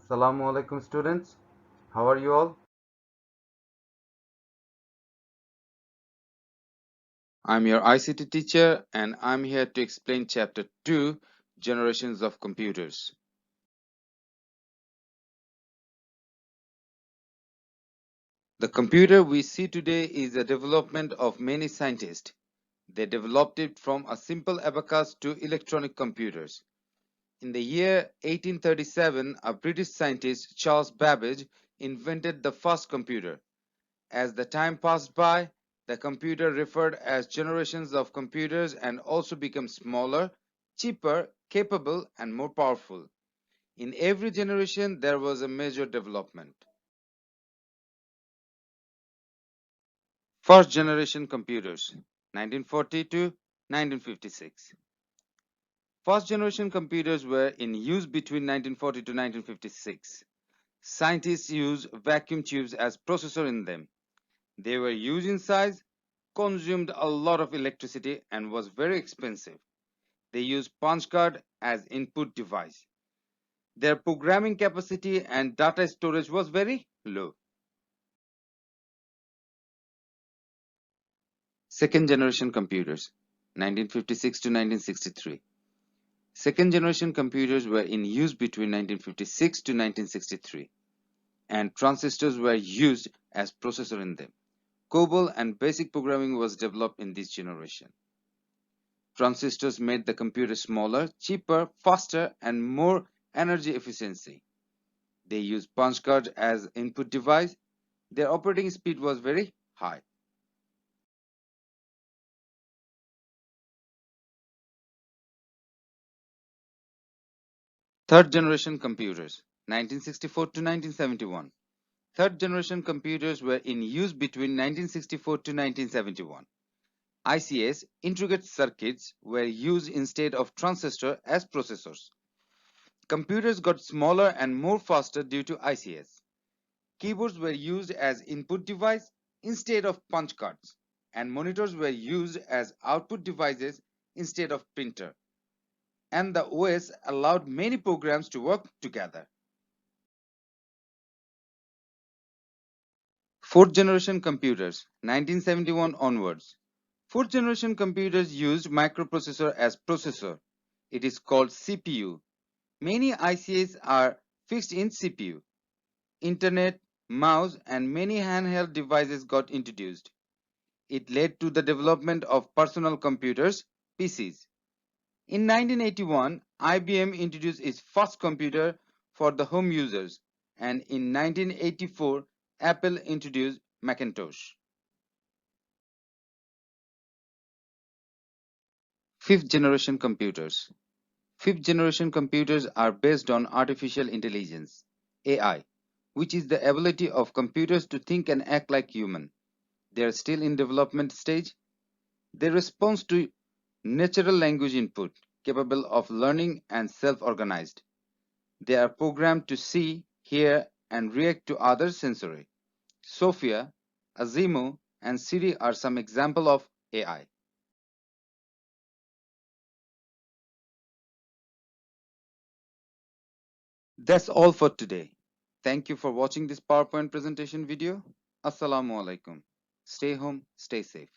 Assalamu alaikum students. How are you all? I'm your ICT teacher and I'm here to explain Chapter 2, Generations of Computers. The computer we see today is a development of many scientists. They developed it from a simple abacus to electronic computers. In the year 1837, a British scientist, Charles Babbage, invented the first computer. As the time passed by, the computer referred as generations of computers and also became smaller, cheaper, capable, and more powerful. In every generation, there was a major development. First generation computers, 1940 to 1956. First generation computers were in use between 1940 to 1956. Scientists used vacuum tubes as processor in them. They were huge in size, consumed a lot of electricity, and was very expensive. They used punch card as input device. Their programming capacity and data storage was very low. Second generation computers, 1956 to 1963. Second generation computers were in use between 1956 to 1963, and transistors were used as processor in them. COBOL and basic programming was developed in this generation. Transistors made the computer smaller, cheaper, faster, and more energy efficiency. They used punch card as input device. Their operating speed was very high. Third generation computers, 1964 to 1971. Third generation computers were in use between 1964 to 1971. ICS, integrated circuits, were used instead of transistor as processors. Computers got smaller and more faster due to ICS. Keyboards were used as input device instead of punch cards, and monitors were used as output devices instead of printer. And the OS allowed many programs to work together. Fourth generation computers, 1971 onwards. Fourth generation computers used microprocessor as processor. It is called CPU. Many ICs are fixed in CPU. Internet, mouse, and many handheld devices got introduced. It led to the development of personal computers, PCs. In 1981, IBM introduced its first computer for the home users, and in 1984, Apple introduced Macintosh. Fifth generation computers. Fifth generation computers are based on artificial intelligence, AI, which is the ability of computers to think and act like human. They are still in development stage. They respond to natural language input, capable of learning and self-organized. They are programmed to see, hear, and react to other sensory. Sophia, Azimo, and Siri are some examples of AI. That's all for today. Thank you for watching this PowerPoint presentation video. Assalamu alaikum. Stay home, stay safe.